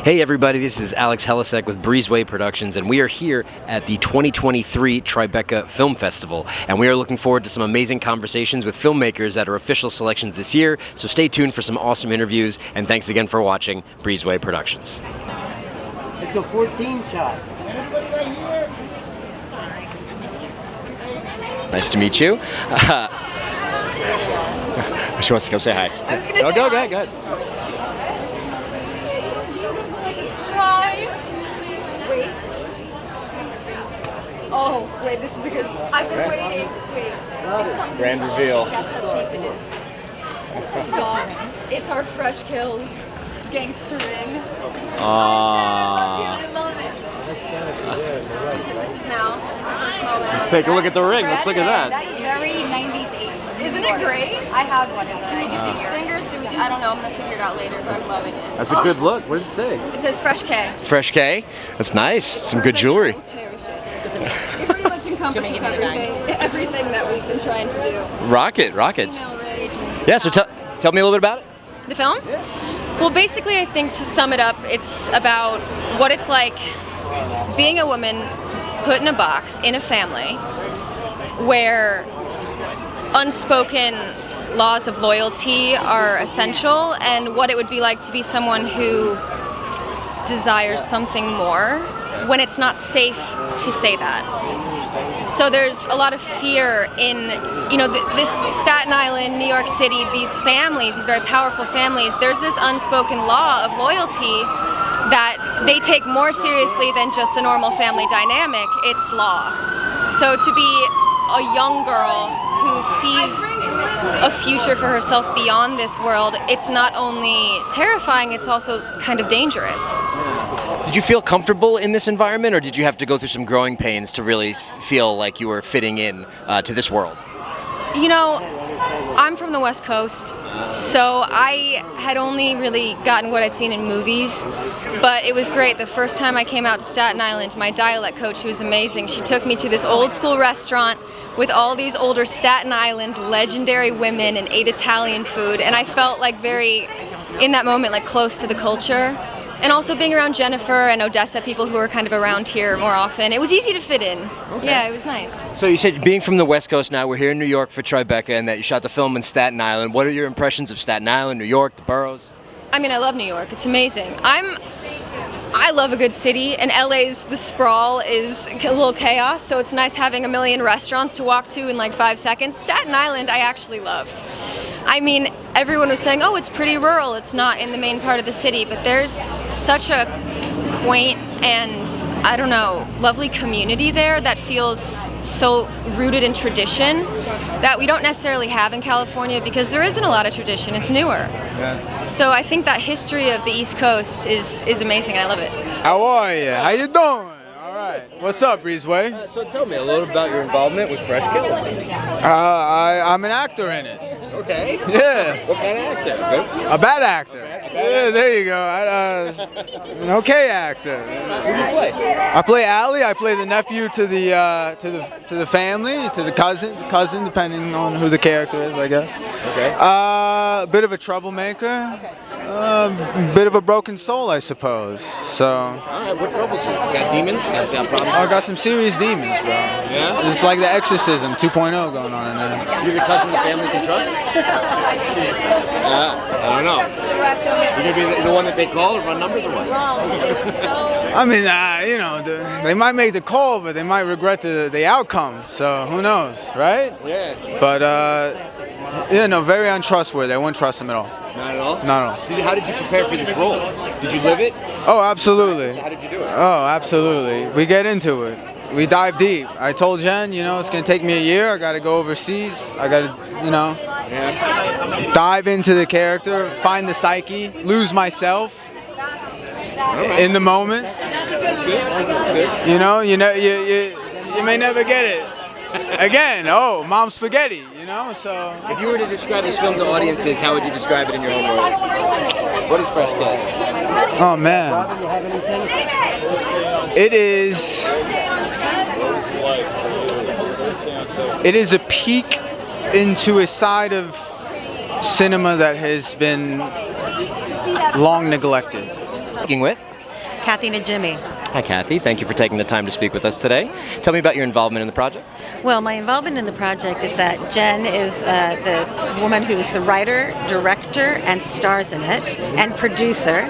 Hey everybody, this is Alex Helisek with Breezeway Productions, and we are here at the 2023 Tribeca Film Festival, and we are looking forward to some amazing conversations with filmmakers that are official selections this year, so stay tuned for some awesome interviews, and thanks again for watching Breezeway Productions. It's a 14 shot. Nice to meet you. She wants to come say hi. I was gonna say go hi. ahead. Hi. Wait. Oh, wait, this is a good one. I've been waiting. Wait. Grand reveal. That's how cheap it is. Stop. It's our Fresh Kills gangster ring. Aww. I love it. This is now. This is the first moment. Let's take a look at the ring. Let's look at that. That is very 90s, 80s. Isn't it great? I have one. Do we do these fingers? Do we do? I don't know. I'm gonna figure it out later, but I'm loving it. That's a good look. What does it say? It says Fresh K. Fresh K? That's nice. Some good jewelry. We'll cherish it. It pretty much encompasses everything that we've been trying to do. Rockets. Female rage. Yeah, so tell me a little bit about it. The film? Well, basically, I think to sum it up, it's about what it's like being a woman put in a box in a family where unspoken laws of loyalty are essential, and what it would be like to be someone who desires something more when it's not safe to say that. So there's a lot of fear in, this Staten Island, New York City, these families, these very powerful families, there's this unspoken law of loyalty that they take more seriously than just a normal family dynamic. It's law. So to be a young girl who sees a future for herself beyond this world, it's not only terrifying, it's also kind of dangerous. Did you feel comfortable in this environment, or did you have to go through some growing pains to really feel like you were fitting in to this world? I'm from the West Coast, so I had only really gotten what I'd seen in movies, but it was great. The first time I came out to Staten Island, my dialect coach, who was amazing, she took me to this old school restaurant with all these older Staten Island legendary women and ate Italian food, and I felt like very, in that moment, like close to the culture. And also being around Jennifer and Odessa, people who are kind of around here more often, it was easy to fit in. Okay. Yeah, it was nice. So you said being from the West Coast now, we're here in New York for Tribeca, and that you shot the film in Staten Island. What are your impressions of Staten Island, New York, the boroughs? I mean, I love New York. It's amazing. I love a good city, and LA's the sprawl is a little chaos, so it's nice having a million restaurants to walk to in like 5 seconds. Staten Island I actually loved. I mean, everyone was saying, oh, it's pretty rural, it's not in the main part of the city, but there's such a quaint and, I don't know, lovely community there that feels so rooted in tradition that we don't necessarily have in California because there isn't a lot of tradition, it's newer. Yeah. So I think that history of the East Coast is amazing, I love it. How are you? How you doing? All right. What's up, Breezeway? So tell me a little about your involvement with Fresh Kills. I'm an actor in it. Okay. Yeah. What kind of actor? Good? A bad actor. Yeah, there you go. An okay actor. Who do you play? I play Allie. I play the nephew to the family, to the cousin, depending on who the character is, I guess. Okay. A bit of a troublemaker. Bit of a broken soul, I suppose. So. All right. What troubles you? You got demons? You got problems? I got some serious demons, bro. Yeah? It's like the Exorcism 2.0 going on in there. You're the cousin the family can trust? I don't know. You're gonna be the one that they call and run numbers or what? I mean, they might make the call, but they might regret the outcome. So who knows, right? Yeah. But very untrustworthy. I wouldn't trust them at all. Not at all? Not at all. How did you prepare for this role? Did you live it? Oh, absolutely. How did you do it? Oh, absolutely. We get into it. We dive deep. I told Jen, it's going to take me a year. I got to go overseas. I got to, dive into the character, find the psyche, lose myself in the moment. That's good. That's good. You may never get it again. Oh, mom's spaghetti. So. If you were to describe this film to audiences, how would you describe it in your own words? What is Fresh Kills? Oh man. It is a peek into a side of cinema that has been long neglected. Speaking with? Kathy and Jimmy. Hi, Kathy. Thank you for taking the time to speak with us today. Tell me about your involvement in the project. Well, my involvement in the project is that Jen is the woman who is the writer, director, and stars in it, and producer.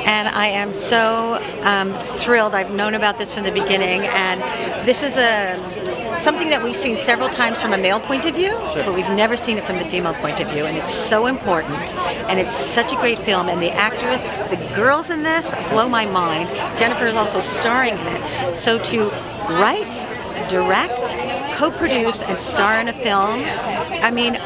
And I am so thrilled. I've known about this from the beginning, and this is something that we've seen several times from a male point of view, but we've never seen it from the female point of view, and it's so important, and it's such a great film, and the actors, the girls in this blow my mind. Jennifer is also starring in it. So to write, direct, co-produce, and star in a film, I mean,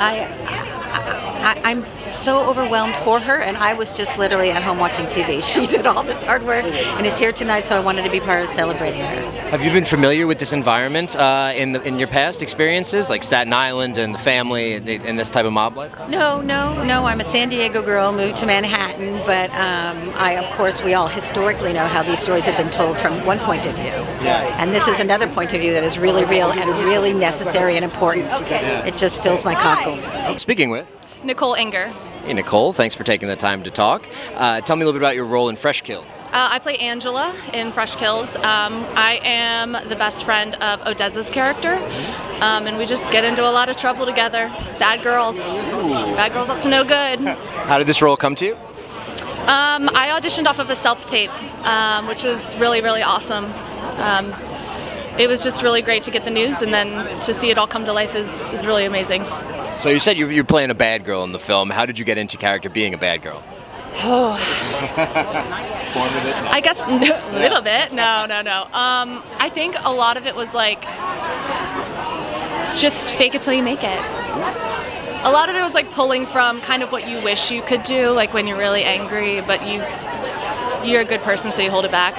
I'm so overwhelmed for her, and I was just literally at home watching TV. She did all this hard work and is here tonight, so I wanted to be part of celebrating her. Have you been familiar with this environment in your past experiences, like Staten Island and the family and this type of mob life? No. I'm a San Diego girl, moved to Manhattan, but of course, we all historically know how these stories have been told from one point of view. Yeah. And this is another point of view that is really real and really necessary and important. It just fills my cockles. Speaking with Nicole Enger. Hey, Nicole, thanks for taking the time to talk. Tell me a little bit about your role in Fresh Kill. I play Angela in Fresh Kills. I am the best friend of Odessa's character, and we just get into a lot of trouble together. Bad girls up to no good. How did this role come to you? I auditioned off of a self-tape, which was really, really awesome. It was just really great to get the news, and then to see it all come to life is really amazing. So you said you're playing a bad girl in the film. How did you get into character being a bad girl? Oh. I guess a little bit. No. I think a lot of it was like, just fake it till you make it. A lot of it was like pulling from kind of what you wish you could do, like when you're really angry, but you're a good person, so you hold it back.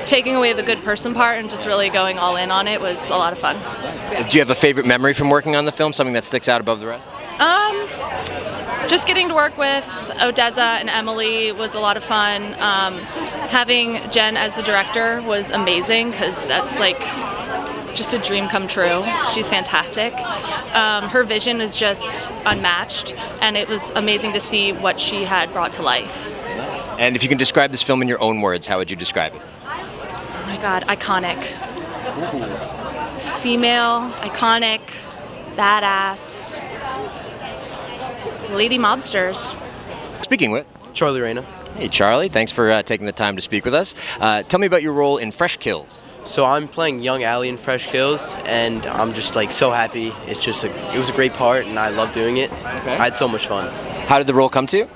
Taking away the good person part and just really going all in on it was a lot of fun. Do you have a favorite memory from working on the film, something that sticks out above the rest? Just getting to work with Odessa and Emily was a lot of fun. Having Jen as the director was amazing because that's like just a dream come true. She's fantastic. Her vision is just unmatched, and it was amazing to see what she had brought to life. And if you can describe this film in your own words, how would you describe it? Oh my God, iconic. Female, iconic, badass, lady mobsters. Speaking with Charlie Reyna. Hey Charlie, thanks for taking the time to speak with us. Tell me about your role in Fresh Kills. So I'm playing young Allie in Fresh Kills, and I'm just like so happy. It was a great part, and I love doing it. Okay. I had so much fun. How did the role come to you?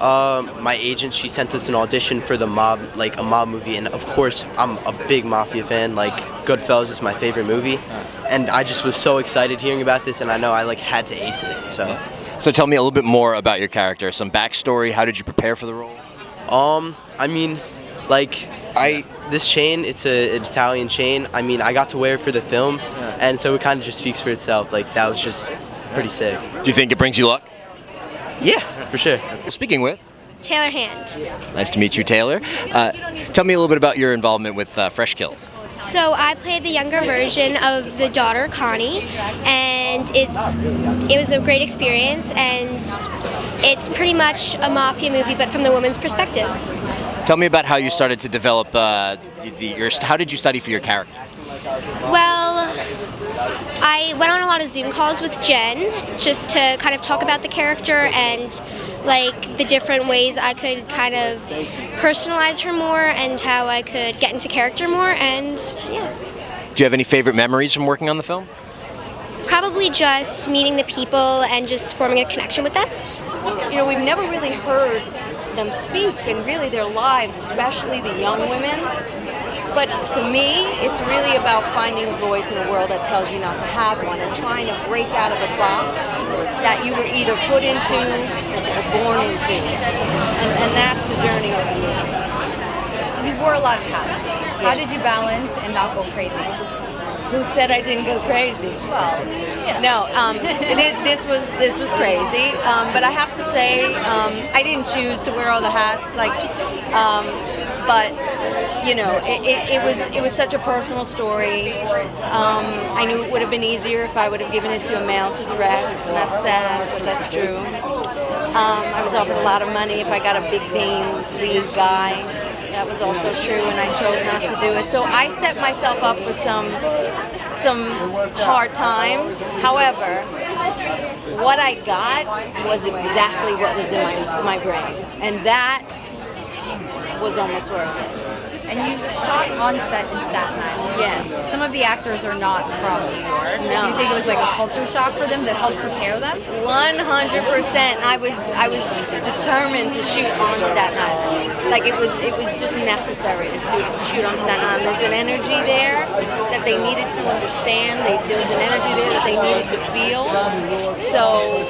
My agent, she sent us an audition for a mob movie, and of course I'm a big mafia fan. Like Goodfellas is my favorite movie, and I just was so excited hearing about this, and I know I had to ace it. So tell me a little bit more about your character, some backstory. How did you prepare for the role? This chain, it's an Italian chain. I got to wear it for the film, and so it kind of just speaks for itself. That was just pretty sick. Do you think it brings you luck? Yeah, for sure. Speaking with Taylor Hand. Nice to meet you, Taylor. Tell me a little bit about your involvement with Fresh Kill. So I played the younger version of the daughter, Connie, and it was a great experience, and it's pretty much a mafia movie, but from the woman's perspective. Tell me about how you started to develop how did you study for your character? Well, I went on a lot of Zoom calls with Jen just to kind of talk about the character and the different ways I could kind of personalize her more and how I could get into character more, and yeah. Do you have any favorite memories from working on the film? Probably just meeting the people and just forming a connection with them. We've never really heard them speak and really their lives, especially the young women. But to me, it's really about finding a voice in a world that tells you not to have one and trying to break out of a box that you were either put into or born into. And that's the journey of the movie. You wore a lot of hats. How did you balance and not go crazy? Who said I didn't go crazy? Well, no, this was crazy. But I have to say, I didn't choose to wear all the hats. But it was such a personal story. I knew it would have been easier if I would have given it to a male to direct, and that's sad, but that's true. I was offered a lot of money if I got a big name lead guy. That was also true, and I chose not to do it. So I set myself up for some hard times. However, what I got was exactly what was in my brain, and that was almost worth it. And you shot on set in Staten Island. Yes. Some of the actors are not from New York. No. Do you think it was like a culture shock for them that helped prepare them? 100%. I was determined to shoot on Staten Island. Like it was just necessary to shoot on Staten Island. There's an energy there that they needed to understand. There was an energy there that they needed to feel. So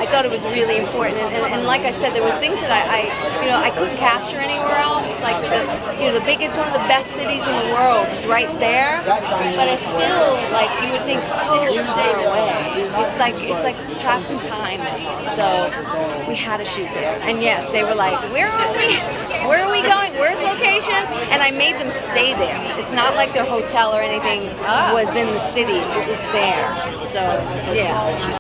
I thought it was really important. And like I said, there was things that I couldn't capture anywhere else. Like the biggest, one of the best cities in the world is right there, but it's still like you would think so far away. It's like trapped in time. So we had to shoot there. And yes, they were like, "Where are we? Where are we going? Where's location?" And I made them stay there. It's not like their hotel or anything was in the city. It was there. So yeah.